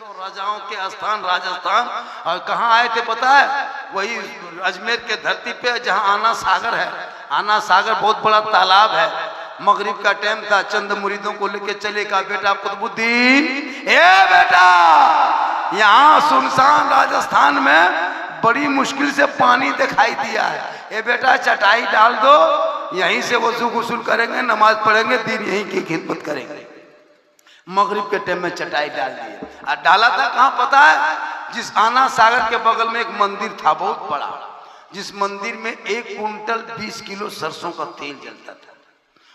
150 राजाओं के स्थान राजस्थान। और कहाँ आए थे पता है? वही अजमेर के धरती पे जहाँ आना सागर है। आना सागर बहुत बड़ा तालाब है। मगरिब का टाइम था, चंद मुरीदों को लेके चले, कहा बेटा कुतुबुद्दीन, ए बेटा यहाँ सुनसान राजस्थान में बड़ी मुश्किल से पानी दिखाई दिया है, ए बेटा चटाई डाल दो, यहीं से वजू गुस्ल करेंगे, नमाज पढ़ेंगे, दिन यहीं की खिदमत करेंगे। मगरिब के टाइम में चटाई डाल दी। और डाला था कहाँ पता है? जिस आना सागर के बगल में एक मंदिर था बहुत बड़ा, जिस मंदिर में 1 कुंटल 20 किलो सरसों का तेल जलता था।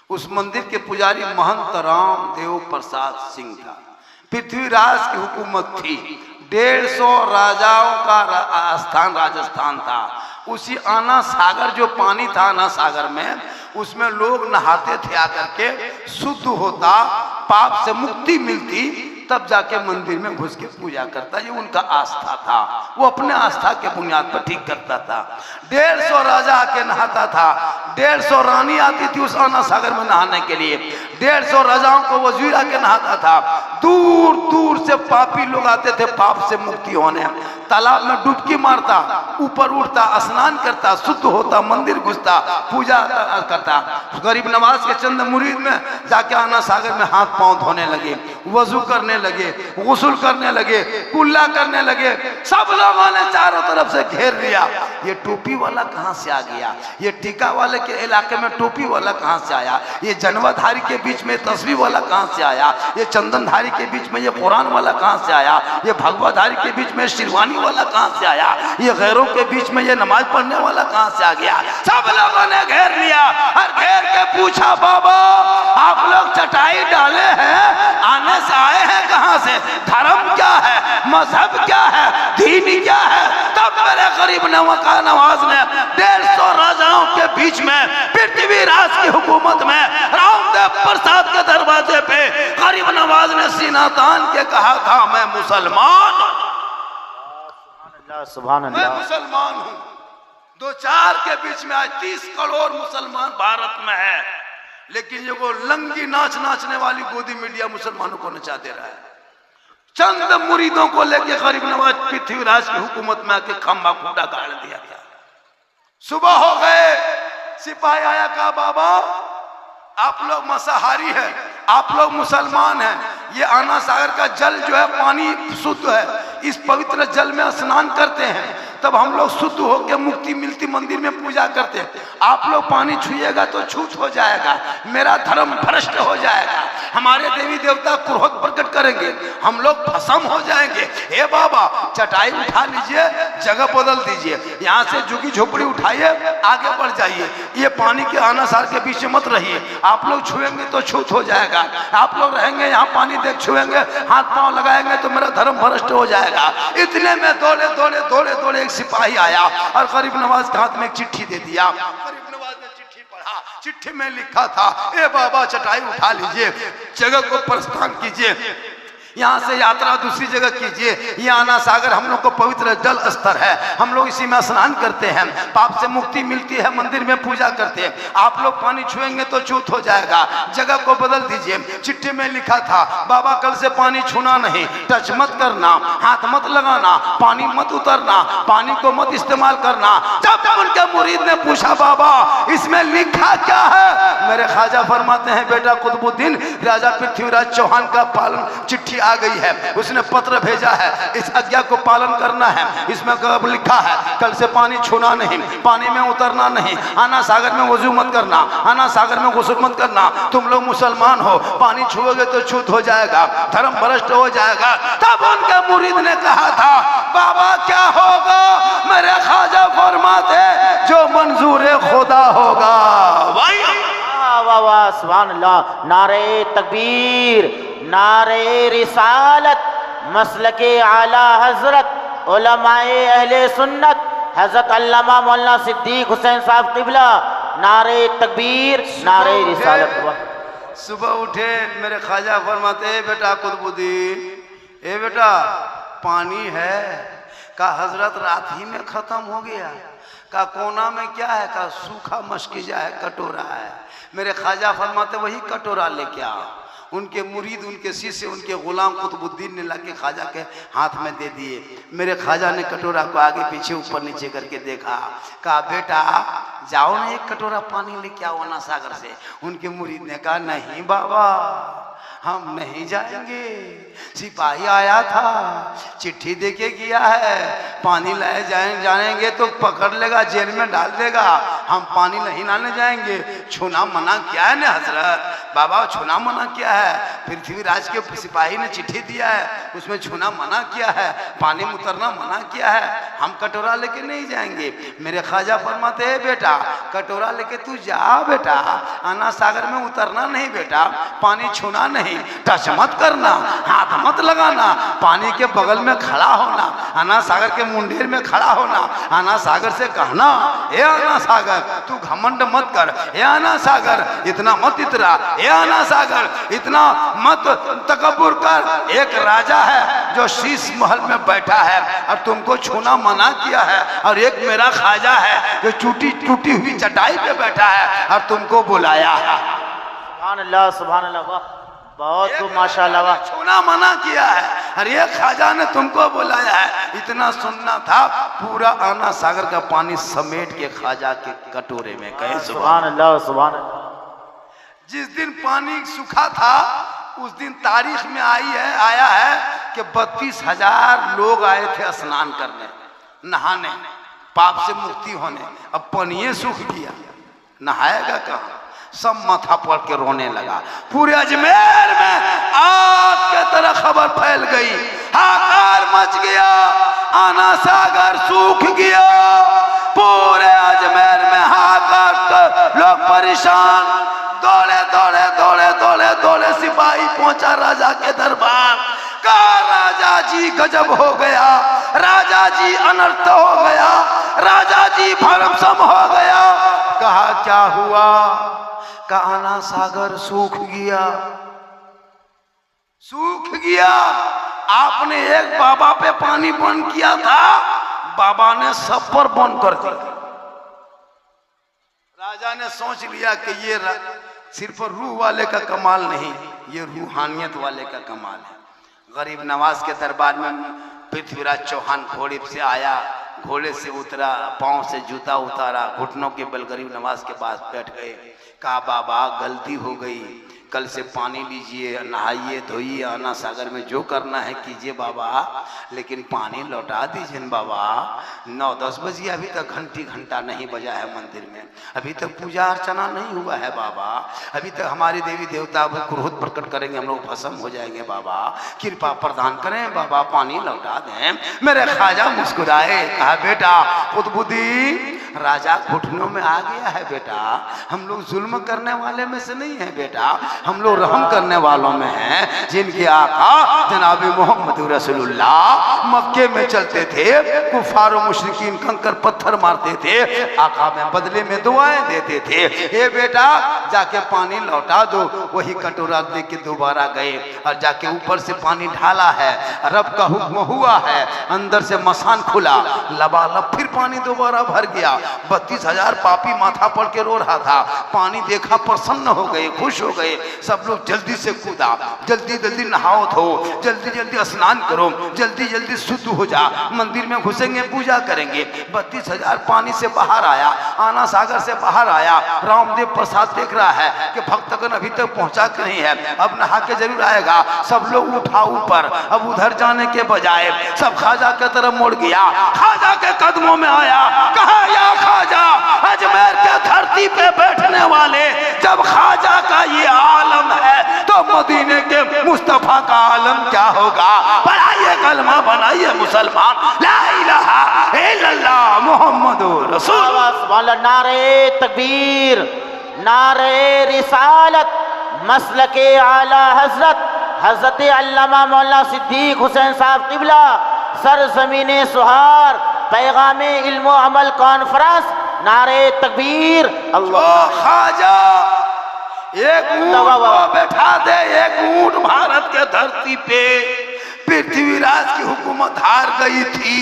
उस मंदिर के पुजारी महंत रामदेव प्रसाद सिंह था। पृथ्वीराज की हुकूमत थी। 150 राजाओं का स्थान राजस्थान था। उसी आना सागर जो पानी था आना सागर में, उसमें लोग नहाते थे आकर के, शुद्ध होता, पाप से मुक्ति मिलती, तब जाके मंदिर में घुस के पूजा करता। ये उनका आस्था था, वो अपने आस्था के बुनियाद पर ठीक करता था। 150 राजा आके नहाता था, 150 रानी आती थी उस आना सागर में नहाने के लिए, 150 राजाओं को वजीर आके नहाता था। दूर दूर से पापी लोग आते थे पाप से मुक्ति होने। तालाब में डुबकी मारता, ऊपर उठता, स्नान करता, शुद्ध होता, मंदिर घुसता, पूजा करता। गरीब नवाज के चंद मुरीद में जाके आना सागर में हाथ पांव धोने लगे, वजू करने लगे, गुस्ल करने लगे, कुल्ला करने लगे। सब लोगों ने चारों तरफ से घेर लिया। ये टोपी वाला कहाँ से आ गया? ये टीका वाले के इलाके में टोपी वाला कहाँ से आया? ये जनवाधारी के बीच में तस्वीर वाला कहाँ से आया? ये चंदनधारी के बीच में ये कुरान वाला कहाँ से आया? ये भगवाधारी के बीच में शिरवानी वाला कहाँ से आया? ये गैरों के बीच में ये नमाज पढ़ने वाला कहाँ से आ गया? सब लोगों ने घेर लिया और घेर के पूछा, बाबा आप लोग चटाई डाले हैं, आने से आए हैं कहाँ से? धर्म क्या है? मजहब क्या है? दीन क्या है? तब मेरे गरीब नवाज ने 150 राजाओं के बीच में, पृथ्वीराज की हुकूमत में, रामदेव प्रसाद के दरवाजे पे गरीब नवाज ने सीना तान के कहा था, मैं मुसलमान, सुभान अल्लाह, मैं मुसलमान हूँ। 2-4 के बीच में आज 30 करोड़ मुसलमान भारत में है, लेकिन ये वो लंगी नाच नाचने वाली गोदी मीडिया मुसलमानों को नचा दे रहा है। चंद मुरीदों को लेके गरीब नवाज पृथ्वीराज की हुकूमत में आके खंबा खूंटा गाड़ दिया गया। सुबह हो गए, सिपाही आया, कहा बाबा आप लोग मांसाहारी हैं, आप लोग मुसलमान हैं, ये आना सागर का जल जो है पानी शुद्ध है, इस पवित्र जल में स्नान करते हैं, तब हम लोग शुद्ध होकर मुक्ति मिलती, मंदिर में पूजा करते हैं। आप लोग पानी छुएगा तो छूत हो जाएगा, मेरा धर्म भ्रष्ट हो जाएगा, हमारे देवी देवता क्रोध प्रकट करेंगे, हम लोग भस्म हो जाएंगे। हे बाबा चटाई उठा लीजिए, जगह बदल दीजिए, यहाँ से झुकी झोपड़ी उठाइए, आगे बढ़ जाइए, ये पानी के आना सार के बीच में मत रहिए, आप लोग छुएंगे तो छूत हो जाएगा, आप लोग रहेंगे यहाँ पानी देख छुएंगे, हाथ पांव लगाएंगे तो मेरा धर्म भ्रष्ट हो जाएगा। इतने में दौड़े दौड़े दौड़े दौड़े एक सिपाही आया और गरीब नवाज के हाथ में एक चिट्ठी दे दिया। गरीब नवाज ने चिट्ठी पढ़ा, चिट्ठी में लिखा था, ए बाबा चटाई उठा लीजिए, जगह को प्रस्थान कीजिए, यहाँ से यात्रा दूसरी जगह कीजिए, ये आना सागर हम लोग को पवित्र जल स्तर है, हम लोग इसी में स्नान करते हैं, पाप से मुक्ति मिलती है, मंदिर में पूजा करते हैं, आप लोग पानी छुएंगे तो छूत हो जाएगा, जगह को बदल दीजिए। चिट्ठी में लिखा था, बाबा कल से पानी छूना नहीं, टच मत करना, हाथ मत लगाना, पानी मत उतरना, पानी को मत इस्तेमाल करना। जब उनके मुरीद ने पूछा बाबा इसमें लिखा क्या है? मेरे ख्वाजा फरमाते हैं, बेटा कुतुबुद्दीन राजा पृथ्वीराज चौहान का पालन चिट्ठी आ गई है, उसने पत्र भेजा है, इस आज्ञा को पालन करना है। इसमें लिखा है कल से पानी छूना नहीं, पानी में उतरना नहीं, आना सागर में वजू मत करना, आना सागर में गुस्ल मत करना, तुम लोग मुसलमान हो, पानी छुओगे तो छूत हो जाएगा, धर्म भ्रष्ट हो जाएगा। तब उनके मुरीद ने कहा था, बाबा क्या होगा? मेरे ख्वाजा फरमाते जो मंजूर खुदा होगा। वाह वाह सुभान अल्लाह, नारे तकबीर, नारे रिसालत, मसलके आला हजरत उलमाए अहले सुन्नत हजरत अल्लामा मौलाना सिद्दीक हुसैन साहब किबला, नारे तकबीर, नारे रिसालत। सुबह उठे मेरे ख्वाजा फरमाते, बेटा कुतुबुद्दीन, ए बेटा पानी है? का हजरत रात ही में खत्म हो गया। का कोना में क्या है? का सूखा मशकीजा है, कटोरा है। मेरे ख्वाजा फरमाते वही कटोरा लेके आओ। उनके मुरीद, उनके शिष्य, उनके गुलाम कुतुबुद्दीन ने लाके ख्वाजा के हाथ में दे दिए। मेरे ख्वाजा ने कटोरा को आगे पीछे ऊपर नीचे करके देखा, कहा बेटा जाओ ना एक कटोरा पानी लेके आओ आना सागर से। उनके मुरीद ने कहा नहीं बाबा हम नहीं जाएंगे, सिपाही आया था चिट्ठी देके गया है, पानी लाए जाएंगे तो पकड़ लेगा जेल में डाल देगा, हम पानी नहीं लाने जाएंगे। छूना मना किया है ना हजरत, बाबा छूना मना किया है, पृथ्वीराज के सिपाही ने चिट्ठी दिया है उसमें छूना मना किया है, पानी में उतरना मना किया है, हम कटोरा लेके नहीं जाएंगे। मेरे ख्वाजा फरमाते हैं बेटा कटोरा लेके तू जा बेटा, आना सागर में उतरना नहीं बेटा, पानी छूना नहीं, टच मत करना, हाथ मत लगाना, पानी के बगल में खड़ा होना, आना सागर के मुंडेर में खड़ा होना, आना सागर से कहना ए आना सागर तू घमंड मत कर, ए आना सागर इतना मत इतरा, ए आना सागर इतना मत तकब्बुर कर। एक राजा है जो शीश महल में बैठा है और तुमको छूना मना किया है, और एक मेरा ख्वाजा है जो टूटी हुई चटाई पे बैठा है और तुमको बुलाया है। सुभान अल्लाह सुभान अल्लाह, वाह बहुत खूब माशाअल्लाह, वाह छूना मना किया है और ये ख्वाजा ने तुमको बुलाया है। इतना सुनना था, पूरा आना सागर का पानी समेट के ख्वाजा के कटोरे में गए। सुभान अल्लाह सुभान अल्लाह। जिस दिन पानी सूखा था उस दिन तारीख में आया है कि 32,000 लोग आए थे स्नान करने, नहाने, पाप से मुक्ति होने। अब पानी सूख गया, नहाएगा कहाँ? सब माथा पड़ के रोने लगा। पूरे अजमेर में आग के तरह खबर फैल गई, हाहाकार मच गया, आना सागर सूख गया। पूरे अजमेर में हाहाकार, लोग परेशान, दौड़े दौड़े दौड़े दौड़े दौड़े सिपाही पहुंचा राजा के दरबार। कहा राजा जी गजब हो गया, राजा जी अनर्थ हो गया, राजा जी भरमसम हो गया। कहा क्या हुआ? का आना सागर सूख गया, सूख गया। आपने एक बाबा पे पानी बंद किया था, बाबा ने सब पर बंद कर दिया। राजा ने सोच लिया कि ये सिर्फ रूह वाले का कमाल नहीं, ये रूहानियत वाले का कमाल है। गरीब नवाज के दरबार में पृथ्वीराज चौहान घोड़े से आया, घोड़े से उतरा, पांव से जूता उतारा, घुटनों के बल गरीब नवाज के पास बैठ गए। कहा बाबा गलती हो गई, कल से पानी लीजिए, नहाइए, धोइए, आना सागर में जो करना है कीजिए बाबा, लेकिन पानी लौटा दीजिए बाबा। 9-10 बजे अभी तक घंटा नहीं बजा है मंदिर में, अभी तक पूजा अर्चना नहीं हुआ है बाबा, अभी तक हमारे देवी देवता क्रोध प्रकट करेंगे, हम लोग भस्म हो जाएंगे बाबा, कृपा प्रदान करें बाबा, पानी लौटा दें। मेरे ख्वाजा मुस्कुराए, कहा बेटा कुतुबुद्दीन राजा घुटनों में आ गया है बेटा, हम लोग जुल्म करने वाले में से नहीं है बेटा, हम लोग रहम करने वालों में हैं। जिनके आका जनाब मोहम्मद रसूलुल्लाह मक्के में चलते थे, कुफार और मुशरिकीन कंकर पत्थर मारते थे, आका में बदले में दुआएं देते थे। ए बेटा जाके पानी लौटा दो। वही कटोरा लेके दोबारा गए और जाके ऊपर से पानी ढाला है, रब का हुक्म हुआ है, अंदर से मसान खुला, लबालब फिर पानी दोबारा भर गया। 32,000 पापी माथा पड़ के रो रहा था, पानी देखा प्रसन्न हो गए, खुश हो गए। सब लोग जल्दी से कूदा, जल्दी जल्दी नहाओ धो, जल्दी जल्दी स्नान करो, जल्दी जल्दी शुद्ध हो जा, मंदिर में घुसेंगे पूजा करेंगे। 32,000 पानी से बाहर आया, आना सागर से बाहर आया। रामदेव प्रसाद देख रहा है कि भक्तगण अभी तक पहुंचा के नहीं है, अब नहा के जरूर आएगा। सब लोग उठा ऊपर, अब उधर जाने के बजाय सब ख्वाजा के तरफ मुड़ गया, ख्वाजा के कदमों में आया, कहा या ख्वाजा, अजमेर के धरती पे बैठने वाले, जब ख्वाजा का ये आलम है तो मदीने के मुस्तफा का आलम क्या होगा? पढ़ाइए कलमा, बनाइए मुसलमान, ला इलाहा इल्लल्लाह मुहम्मदुर रसूलुल्लाह। नारे तकबीर, नारे रिसालत, मसलके आला हजरत हजरत अल्लामा मौलाना सिद्दीक हुसैन साहब किबला, सरजमीने सुहार, पैगामे इल्म अमल कॉन्फ्रेंस, नारे तकबीर। अल्लाह ख्वाजा एक ऊंट को बैठा दे, एक ऊंट भारत के धरती पे, पृथ्वीराज की हुकूमत हार गई थी,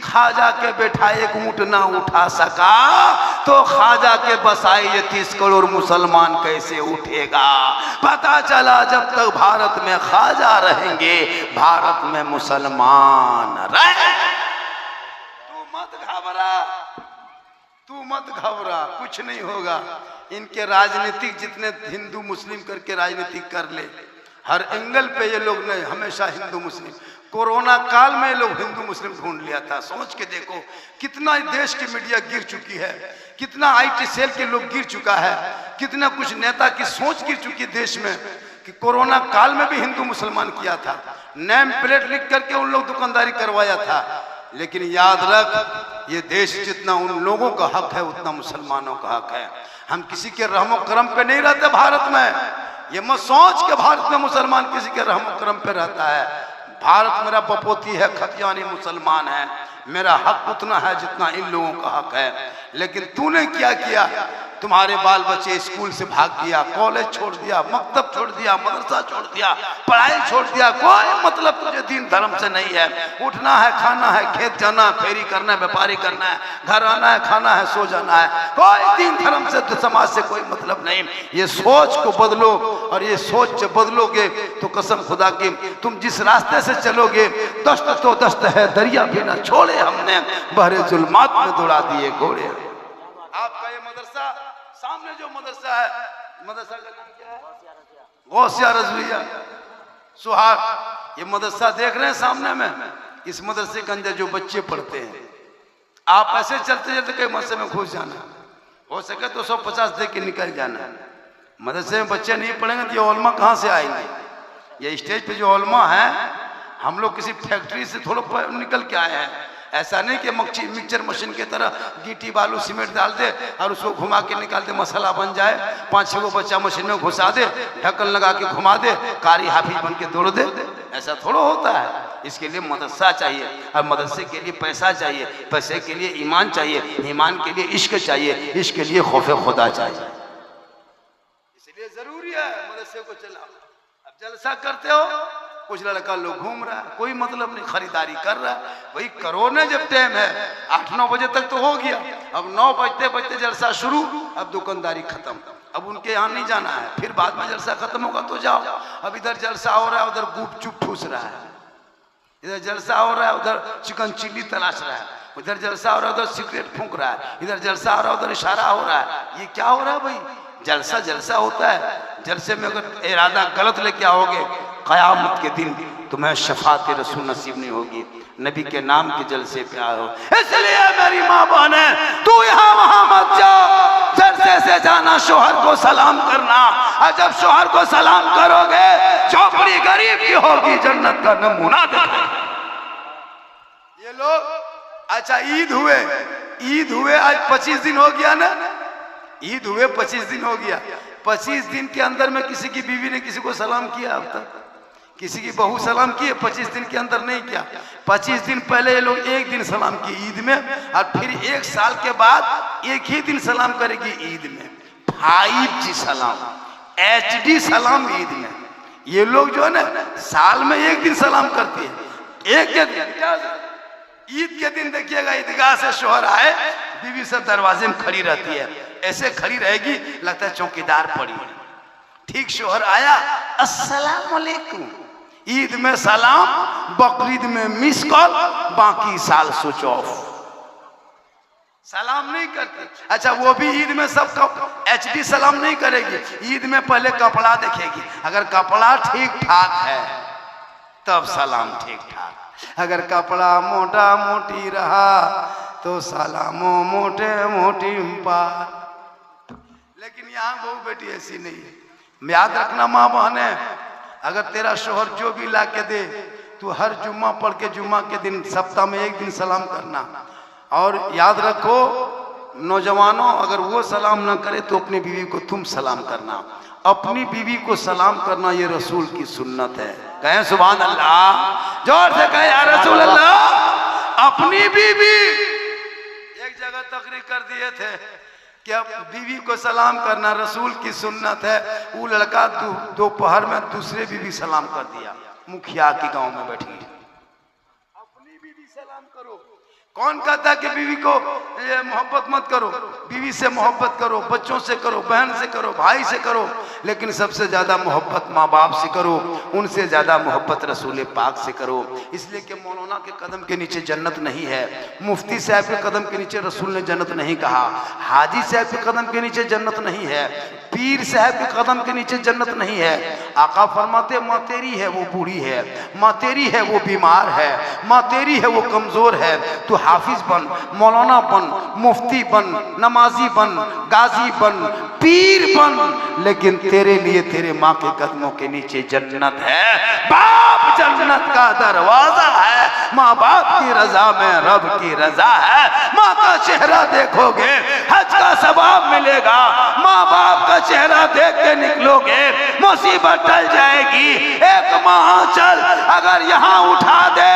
ख्वाजा के बैठा एक ऊंट ना उठा सका, तो ख्वाजा के बसाई ये 30 करोड़ मुसलमान कैसे उठेगा। पता चला जब तक भारत में ख्वाजा रहेंगे भारत में मुसलमान रहे। तू मत घबरा, कुछ नहीं होगा। इनके राजनीतिक जितने हिंदू मुस्लिम करके राजनीतिक कर ले, हर एंगल पे ये लोग नहीं, हमेशा हिंदू मुस्लिम। कोरोना काल में ये लोग हिंदू मुस्लिम ढूंढ लिया था। सोच के देखो कितना देश की मीडिया गिर चुकी है, कितना IT सेल के लोग गिर चुका है, कितना कुछ नेता की सोच गिर चुकी है देश में कि कोरोना काल में भी हिंदू मुसलमान किया था। नेम प्लेट लिख करके उन लोग दुकानदारी करवाया था। लेकिन याद रख, ये देश जितना उन लोगों का हक है उतना मुसलमानों का हक है। हम किसी के रहमो करम पे नहीं रहते भारत में। ये मत सोच के भारत में मुसलमान किसी के रहमो करम पे रहता है। भारत मेरा बपोती है, खतियानी मुसलमान है, मेरा हक उतना है जितना इन लोगों का हक है। लेकिन तूने क्या किया? तुम्हारे बाल बच्चे स्कूल से भाग गया, कॉलेज छोड़ दिया, मकतब छोड़ दिया, मदरसा छोड़ दिया, पढ़ाई छोड़ दिया। कोई मतलब तुझे दीन धर्म से नहीं है। उठना है, खाना है, खेत जाना, फेरी करना है, व्यापारी करना है, घर आना है, खाना है, सो जाना है। कोई दीन धर्म से तो समाज से कोई मतलब नहीं। ये सोच को बदलो, और ये सोच जब बदलोगे तो कसम खुदा की तुम जिस रास्ते से चलोगे, दस्त तो दस्त है, दरिया भी ना छोड़े हमने, बहरे जुल्मात में दौड़ा दिए घोड़े। आपका ये मदरसा, सामने जो मदरसा है, मदरसा का नाम क्या है? गौसिया रज़विया सुहाग। ये मदरसा देख रहे हैं सामने में, इस मदरसे के अंदर जो बच्चे पढ़ते हैं, आप ऐसे चलते चलते कई मदरसे में घुस जाना, हो सके तो 150 दे के निकल जाना। मदरसे में बच्चे नहीं पढ़ेंगे तो ये ओलमा कहाँ से आएंगे? ये स्टेज पे जो ओलमा है, हम लोग किसी फैक्ट्री से थोड़ा निकल के आए हैं। ऐसा नहीं कि मिक्सचर मशीन की तरह गिट्टी बालू सीमेंट डाल दे और उसको घुमा के निकाल दे, मसाला बन जाए, 5-6 को बच्चा मशीन में घुसा दे, ढक्कन लगा के घुमा दे, कारी हाफिज बन के दौड़ दे। ऐसा थोड़ा होता है। इसके लिए मदरसा चाहिए, और मदरसे के लिए पैसा चाहिए, पैसे के लिए ईमान चाहिए, ईमान के लिए इश्क चाहिए, इश्क के लिए खौफ खुदा चाहिए। इसलिए जरूरी है मदरसे को चलाओ। अब जलसा करते हो, कुछ लड़का लोग घूम रहा है, कोई मतलब नहीं, खरीदारी कर रहा है। वही कोरोना जब टाइम है 8-9 बजे तक तो हो गया, अब 9 बजते बजते जलसा शुरू, अब दुकानदारी खत्म। अब उनके यहाँ नहीं जाना है, फिर बाद में जलसा खत्म होगा तो जाओ। अब इधर जलसा हो रहा है, उधर गुपचुप ठूस रहा है, इधर जलसा हो रहा है, उधर चिकन चिल्ली तलाश रहा है, उधर जलसा हो रहा है, उधर सिगरेट फूंक रहा है, इधर जलसा हो रहा है, उधर इशारा हो रहा है। ये क्या हो रहा है भाई? जलसा जलसा होता है। जलसे में अगर इरादा गलत लेके आओगे, क़यामत के दिन तुम्हें शफात रसूल नसीब नहीं होगी। नबी के नाम के जलसे पे आओ। इसलिए मेरी माँ बहने, तू यहाँ वहां मत जाओ, जलसे से जाना, शोहर को सलाम करना, और जब शोहर को सलाम करोगे, चौपड़ी गरीब की होगी, जन्नत का नमूना देखो। ये लोग अच्छा ईद हुए आज 25 दिन हो गया ना, ईद हुए 25 दिन हो गया। 25 दिन के अंदर में किसी की बीवी ने किसी को सलाम किया? अब तक किसी की बहू सलाम की? 25 दिन के अंदर नहीं किया। 25 दिन पहले ये लोग एक दिन सलाम किए ईद में, और फिर 1 साल के बाद एक ही दिन सलाम करेगी ईद में। 5G सलाम, HD सलाम ईद में। ये लोग जो है ना, साल में एक दिन सलाम करती है। एक के दिन ईद के दिन देखिएगा, ईदगाह से शोहर आए, बीवी सब दरवाजे में खड़ी रहती है, ऐसे खड़ी रहेगी, लगता है चौकीदार पड़ी। ठीक शोहर आया, अस्सलाम वालेकुम। ईद में सलाम, बकरीद में मिस कॉल, बाकी साल स्विच ऑफ, सलाम नहीं करती। अच्छा वो भी ईद में सबका HD सलाम नहीं करेगी, ईद में पहले कपड़ा देखेगी, अगर कपड़ा ठीक ठाक है तब सलाम ठीक ठाक, अगर कपड़ा मोटा मोटी रहा तो सलामो मोटे मोटी पार। लेकिन यहाँ बहू बेटी ऐसी नहीं है। याद रखना माँ बहने, अगर तेरा शोहर जो भी ला के दे, तू हर जुम्मा पढ़ के जुम्मा के दिन सप्ताह में एक दिन सलाम करना। और याद रखो नौजवानों, अगर वो सलाम ना करे तो अपनी बीवी को तुम सलाम करना। अपनी बीवी को सलाम करना ये रसूल की सुन्नत है। कहें सुभान अल्लाह, जोर से कहें या रसूल अल्लाह। अपनी बीवी, एक जगह तकरीर कर दिए थे कि अब बीवी को सलाम करना रसूल की सुन्नत है। वो लड़का दोपहर में दूसरे बीवी सलाम कर दिया, मुखिया के गांव में बैठी। अपनी बीवी सलाम करो। कौन कहता है कि बीवी को ये मोहब्बत मत करो? बीवी से मोहब्बत करो, बच्चों से करो, बहन से करो, भाई से करो, लेकिन सबसे ज्यादा मोहब्बत माँ बाप से करो, उनसे ज्यादा मोहब्बत रसूल पाक से करो। इसलिए कि मौलाना के कदम के नीचे जन्नत नहीं है, मुफ्ती साहब के कदम के नीचे रसूल ने जन्नत नहीं कहा, हाजी साहब के कदम के नीचे जन्नत नहीं है, पीर साहब के कदम के नीचे जन्नत नहीं है। आका फरमाते माँ तेरी है वो बूढ़ी है, माँ तेरी है वो बीमार है, माँ तेरी है वो कमजोर है, तू हाफिज बन, मौलाना बन, मुफ्ती बन, नमाजी बन, गाजी बन, पीर बन, लेकिन तेरे लिए तेरे माँ के कदमों के नीचे जन्नत है। बाप जन्नत का दरवाजा है, माँ बाप की रजा में रब की रजा है। माँ का चेहरा देखोगे हज का सवाब मिलेगा, माँ बाप का चेहरा देख के निकलोगे मुसीबत टल जाएगी। एक माँ चल अगर यहाँ उठा दे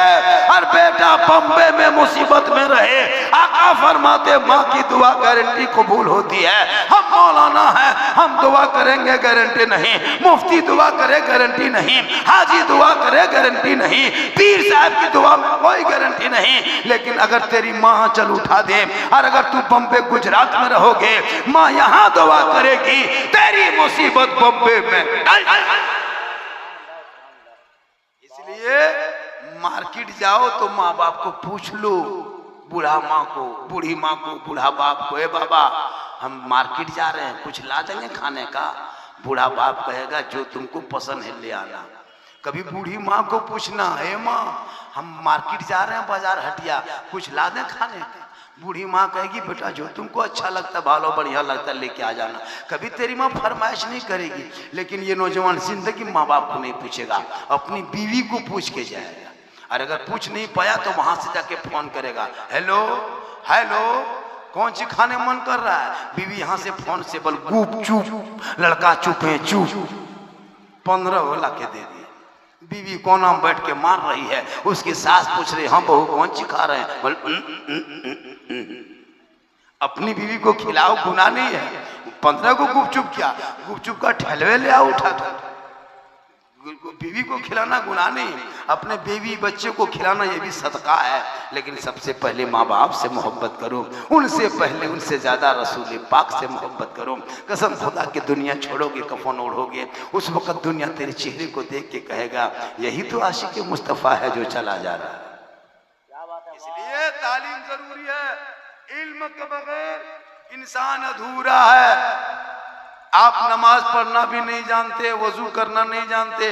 और बेटा बम्बे में मुसीबत में रहे, आका फरमाते माँ की दुआ गारंटी कबूल होती है। हम मौलाना हैं, हम दुआ करेंगे गारंटी नहीं, मुफ्ती दुआ करे गारंटी नहीं, हाजी दुआ करे गारंटी नहीं, पीर साहब की दुआ में कोई गारंटी नहीं, लेकिन अगर तेरी माँ चल उठा दे और अगर तू बम्बे गुजरात में रहोगे, माँ यहाँ दुआ करेगी, तेरी मुसीबत बम्बे में। इसलिए मार्केट जाओ तो माँ बाप को पूछ लो, बूढ़ा माँ को, बूढ़ी माँ को, बूढ़ा बाप को, ए बाबा हम मार्केट जा रहे हैं, कुछ ला देंगे खाने का? बूढ़ा बाप कहेगा जो तुमको पसंद है ले आना। कभी बूढ़ी माँ को पूछना, हे माँ हम मार्केट जा रहे हैं बाजार हटिया, कुछ ला दें खाने का? बूढ़ी माँ कहेगी बेटा जो तुमको अच्छा लगता, भालो बढ़िया लगता लेके आ जाना। कभी तेरी माँ फरमाइश नहीं करेगी, लेकिन ये नौजवान जिंदगी माँ बाप को नहीं पूछेगा, अपनी बीवी को पूछ के जाएगा। और अगर पूछ नहीं पाया तो वहां से जाके फोन करेगा, हेलो हेलो कौन सी खाने मन कर रहा है? बीवी यहाँ से फोन से बोल गुप चुप, लड़का चुप है चुप, 15 ला के दे दिए। बीवी कोना में बैठ के मार रही है, उसकी सास पूछ रही हम बहू कौन सी खा रहे हैं? बोल अपनी बीवी को खिलाओ, गुनाह नहीं है। 15 को गुपचुप किया, गुपचुप का ठहलवे ले आओ उठा था। बीवी को खिलाना गुनाह नहीं, अपने बीवी बच्चे को खिलाना ये भी सदका है, लेकिन सबसे पहले माँ बाप से मोहब्बत करो, उनसे पहले उनसे ज्यादा रसूल पाक से मोहब्बत करो। कसम खुदा की दुनिया छोड़ोगे, कफन ओढ़ोगे, उस वक्त दुनिया तेरे चेहरे को देख के कहेगा यही तो आशिक मुस्तफा है जो चला जा रहा है। इसलिए तालीम जरूरी है, इल्म के बगैर इंसान अधूरा है। आप नमाज पढ़ना भी नहीं जानते, वजू करना नहीं जानते।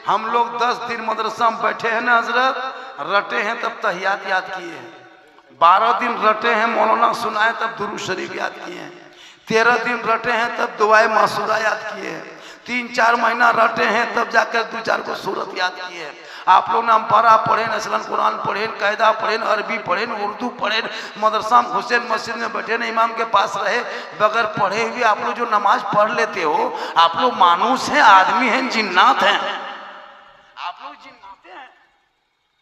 हम लोग 10 दिन मदरसा में बैठे हैं ना हजरत, रटे हैं तब तहियात याद किए हैं। 12 दिन रटे हैं मौलाना सुनाए तब दुरूद शरीफ याद किए हैं। 13 दिन रटे हैं तब दुआए मासूरा याद किए हैं। 3-4 महीना रटे हैं तब जाकर 2-4 को सूरत याद किए हैं। आप लोग नाम पारा पढ़े, नस्लन कुरान पढ़े, कायदा पढ़े, अरबी पढ़े, उर्दू पढ़े, मदरसा में हुसैन मस्जिद में बैठे न इमाम के पास रहे, बगैर पढ़े हुए आप लोग जो नमाज पढ़ लेते हो, आप लोग मानूस हैं, आदमी हैं, जिन्नात हैं। आप लोग जिन्नाते हैं,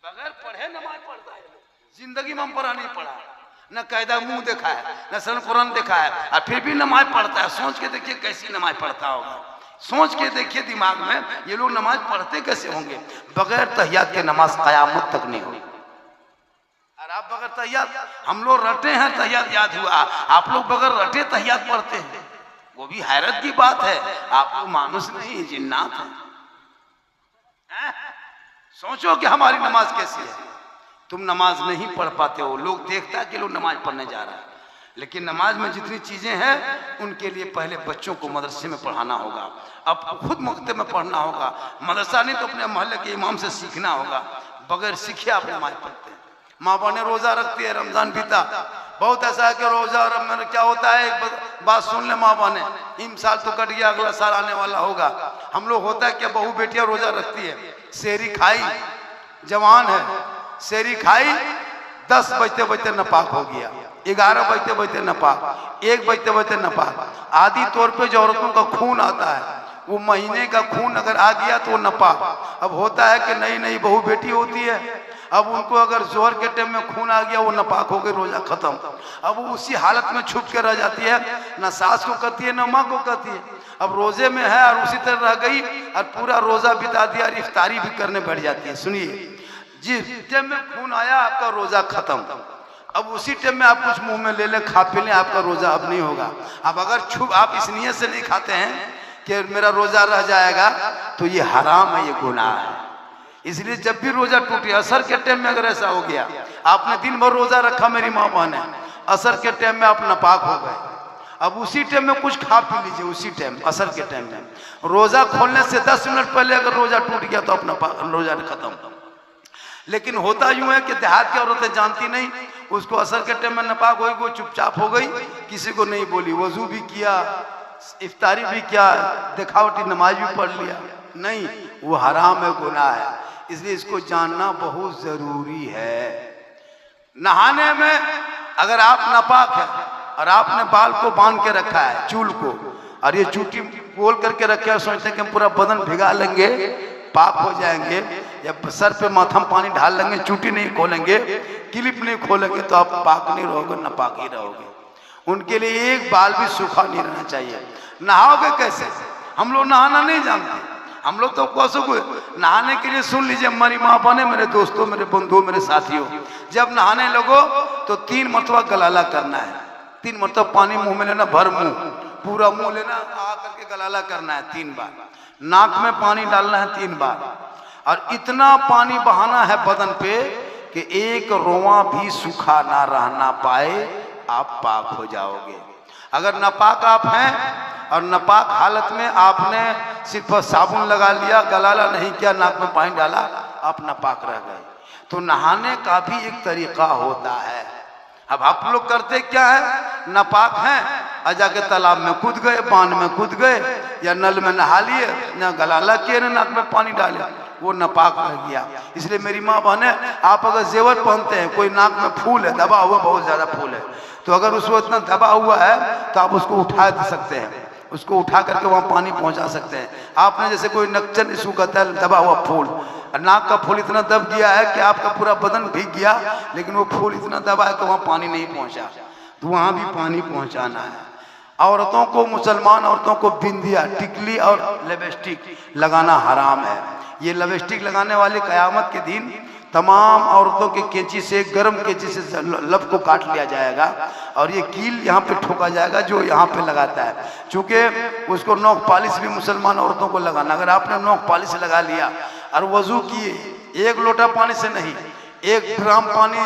बगैर पढ़े नमाज पढ़ता है। जिंदगी में हम पढ़ा नहीं पढ़ा, न कायदा मुंह देखा है, न नस्लन कुरान देखा है, और फिर भी नमाज पढ़ता है। सोच के देखिए कैसी नमाज पढ़ता होगा, सोच के देखिए दिमाग में ये लोग नमाज पढ़ते कैसे होंगे। बगैर तहियात के नमाज कयामत तक नहीं होगी। और आप बगैर तहियात, हम लोग रटे हैं तहियात याद हुआ, आप लोग बगैर रटे तहियात पढ़ते हैं, वो भी हैरत की बात है। आप लोग मानुस नहीं जिन्नात हैं। सोचो कि हमारी नमाज कैसी है। तुम नमाज नहीं पढ़ पाते हो, लोग देखता है कि लोग नमाज पढ़ने जा रहा है, लेकिन नमाज में जितनी चीजें हैं उनके लिए पहले बच्चों को मदरसे में पढ़ाना होगा, अब खुद मकतब में पढ़ना होगा, मदरसा नहीं तो अपने मोहल्ले के इमाम से सीखना होगा। बगैर सीखे आप नमाज पढ़ते हैं। माँ बहने रोजा रखती है, रमजान बीता, बहुत ऐसा है कि रोजा और में क्या होता है, एक बात सुन ले माँ बहने, इन साल तो कट गया, अगला साल आने वाला होगा। हम लोग होता है कि बहू बेटियां रोजा रखती है, सेरी खाई, जवान है, सेरी खाई, 10 बजते बजते नपाक हो गया, 11 बजते बजते नपाक, 1 बजते बजते नपाक। आदि तौर पे जो औरतों का खून आता है, वो महीने का खून अगर आ गया तो वो नपाक। अब होता है कि नई नई बहू बेटी होती है, अब उनको अगर जोहर के टाइम में खून आ गया, वो नपाक हो गई, रोजा खत्म। अब वो उसी हालत में छुप के रह जाती है, ना सास को कहती है ना माँ को कहती है। अब रोजे में है और उसी तरह रह गई और पूरा रोजा बिता दिया और इफ्तारी भी करने बैठ जाती है। सुनिए, जिस टाइम में खून आया आपका रोजा खत्म। अब उसी टाइम में आप कुछ मुंह में ले लें, खा पी लें, आपका रोजा अब नहीं होगा। अब अगर छुप आप इस नियत से नहीं खाते हैं कि मेरा रोजा रह जाएगा, तो ये हराम है, ये गुनाह है। इसलिए जब भी रोजा टूटे, असर के टाइम में अगर ऐसा हो गया, आपने दिन भर रोजा रखा, मेरी माँ बहन है, असर के टाइम में आप नापाक हो गए, अब उसी टाइम में कुछ खा पी लीजिए, उसी टाइम असर के टाइम में। रोजा खोलने से 10 मिनट पहले अगर रोजा टूट गया तो अपना रोजा खत्म। लेकिन होता यूं है कि देहात की औरतें जानती नहीं, उसको असर के टाइम में नापाक हो गई, वो चुपचाप हो गई, किसी को नहीं बोली, वजू भी किया, इफ्तारी भी किया, दिखावटी नमाज भी पढ़ लिया, नहीं, वो हराम है, गुनाह है। इसलिए इसको जानना बहुत जरूरी है। नहाने में अगर आप नापाक है और आपने बाल को बांध के रखा है, चूल को, और ये चूटी गोल करके रखे और सोचते हैं कि हम पूरा बदन भिगा लेंगे, पाक हो जाएंगे, या सर पे माथा पानी डाल लेंगे, चूटी नहीं खोलेंगे, क्लिप नहीं खोलेंगे, तो आप पाक नहीं रहोगे, नापाक ही रहोगे। उनके लिए एक बाल भी सूखा नहीं रहना चाहिए। नहाओगे कैसे? हम लोग नहाना नहीं जानते, हम लोग तो कैसे को नहाने के लिए सुन लीजिए, हमारी माँ बने, मेरे दोस्तों, मेरे बंधुओं, मेरे साथियों, जब नहाने लगो तो 3 मरतबा गलाला करना है। 3 मरतबा पानी मुंह में लेना, भर मुंह, पूरा मुंह लेना, आ करके गलाला करना है 3 बार। नाक में पानी डालना है 3 बार, और इतना पानी बहाना है बदन पे कि एक रोवां भी सूखा ना रहना पाए, आप पाक हो जाओगे। अगर नापाक आप हैं और नापाक हालत में आपने सिर्फ साबुन लगा लिया, गलाला नहीं किया, नाक में पानी डाला, आप नापाक रह गए। तो नहाने का भी एक तरीका होता है। अब आप लोग करते क्या है, नापाक हैं और जाके तालाब में कूद गए, बांध में कूद गए, या नल में नहा लिए, न गलाला किए, न नाक में पानी डाले, वो नापाक रह गया। इसलिए मेरी माँ बहने, आप अगर जेवर पहनते हैं, कोई नाक में फूल है, दबा हुआ बहुत ज्यादा फूल है, तो अगर उसको इतना दबा हुआ है तो आप उसको उठा दे सकते हैं, उसको उठा करके वहाँ पानी पहुँचा सकते हैं। आपने जैसे कोई नक्चन इसको कहता है दबा हुआ फूल, नाक का फूल इतना दब गया है कि आपका पूरा बदन भीग गया, लेकिन वो फूल इतना दबा है कि वहाँ पानी नहीं पहुँचा, तो वहाँ भी पानी पहुँचाना है। औरतों को, मुसलमान औरतों को बिंदिया, टिकली और लिपस्टिक लगाना हराम है। ये लिपस्टिक लगाने वाले क़यामत के दिन तमाम औरतों के कैंची से, गर्म कैंची से लब को काट लिया जाएगा, और ये कील यहाँ पे ठोका जाएगा जो यहाँ पे लगाता है। चूँकि उसको नोक पालिश भी मुसलमान औरतों को लगाना, अगर आपने नोक पालिश लगा लिया और वजू किए, 1 लोटा पानी से नहीं, 1 ड्राम पानी,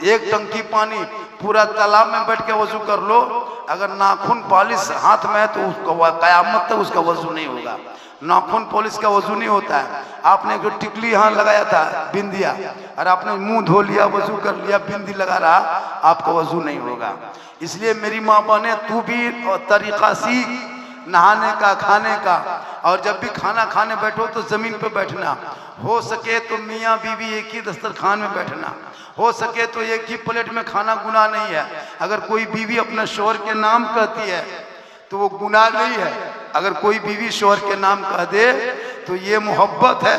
1 टंकी पानी, पूरा तालाब में बैठ के वजू कर लो, अगर नाखून पॉलिश हाथ में है तो उसका क़यामत तक उसका वजू नहीं होगा। नाखून पॉलिश का वजू नहीं होता है। आपने जो टिकली यहाँ लगाया था, बिंदिया, और आपने मुंह धो लिया, वजू कर लिया, बिंदी लगा रहा, आपका वजू नहीं होगा। इसलिए मेरी माँ बहने, तू भी तरीका सीख नहाने का, खाने का, और जब भी खाना खाने बैठो तो जमीन पे बैठना, हो सके तो मियाँ बीवी एक ही दस्तरखान में बैठना, हो सके तो एक ही प्लेट में खाना, गुनाह नहीं है। अगर कोई बीवी अपने शोहर के नाम कहती है तो वो गुनाह नहीं है। अगर कोई बीवी शोहर के नाम कह दे तो ये मोहब्बत है,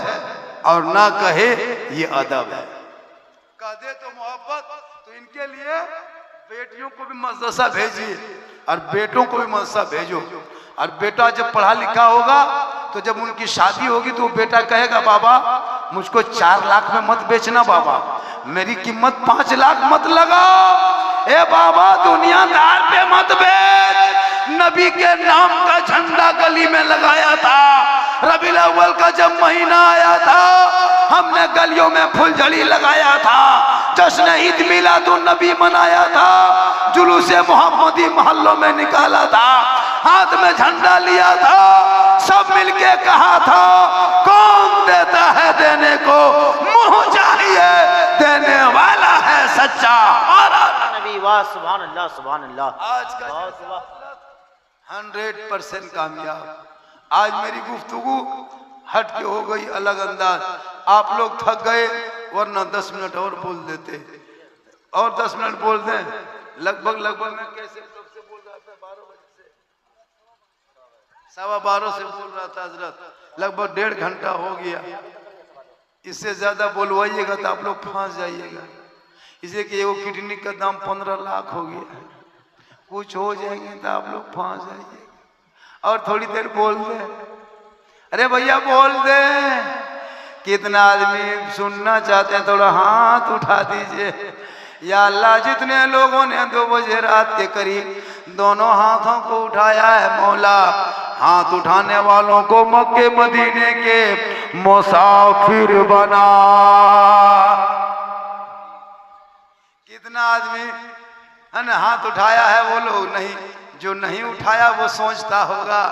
और ना कहे ये अदब है। कह दे तो मोहब्बत। तो इनके लिए बेटियों को भी मदरसा भेजिए और बेटों को भी मदरसा भेजो। और बेटा जब पढ़ा लिखा होगा तो जब उनकी शादी होगी तो बेटा कहेगा, बाबा मुझको 4 लाख में मत बेचना, बाबा मेरी कीमत 5 लाख मत लगाओ, ए बाबा दुनियादार पे मत बेच, नबी के नाम का झंडा गली में लगाया था। रबीउल अव्वल का जब महीना आया था, हमने गलियों में फुलझड़ी लगाया था, जश्न ईद मिलादुन नबी मनाया था, जुलूसे मोहम्मदी मोहल्लों में निकाला था, हाथ में झंडा लिया था, सब मिलके कहा था, कौन देता है देने को, मुंह चाहिए देने वाला है सच्चा हमारा नबी। वाह, सुभान अल्लाह, सुभान अल्लाह। आज का 100% कामयाब। आज मेरी गुफ्तगू हट के हो गई, अलग अंदाज। आप लोग थक गए, वरना 10 मिनट और बोल देते, और 10 मिनट बोल दें। लगभग मैं कैसे कब से बोल रहा था, 12 बजे से, 12:15 से बोल रहा था हजरत, लगभग 1.5 घंटा हो गया। इससे ज्यादा बोलवाइएगा तो आप लोग फंस जाइएगा। इसलिए कि वो किडनी का दाम 15 लाख हो गया, कुछ हो जाएंगे तो आप लोग फंस जाइएगा। और थोड़ी देर बोल दे, अरे भैया बोल दे, कितना आदमी सुनना चाहते हैं, थोड़ा हाथ उठा दीजिए। या अल्लाह, जितने लोगों ने 2 बजे रात के करीब दोनों हाथों को उठाया है मौला, हाथ उठाने वालों को मक्के मदीने के मुसाफिर बना। कितना आदमी है हाथ उठाया है, वो लोग नहीं, जो नहीं उठाया वो सोचता होगा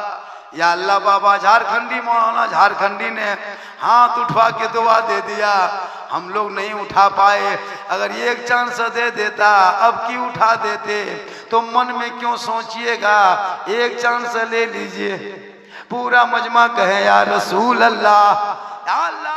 या अल्लाह बाबा झारखंडी मौलाना झारखंडी ने हाथ उठवा के दुआ दे दिया, हम लोग नहीं उठा पाए, अगर एक चांस दे देता अब की उठा देते, तो मन में क्यों सोचिएगा, एक चांस ले लीजिए। पूरा मजमा कहे या रसूल अल्लाह, या अल्लाह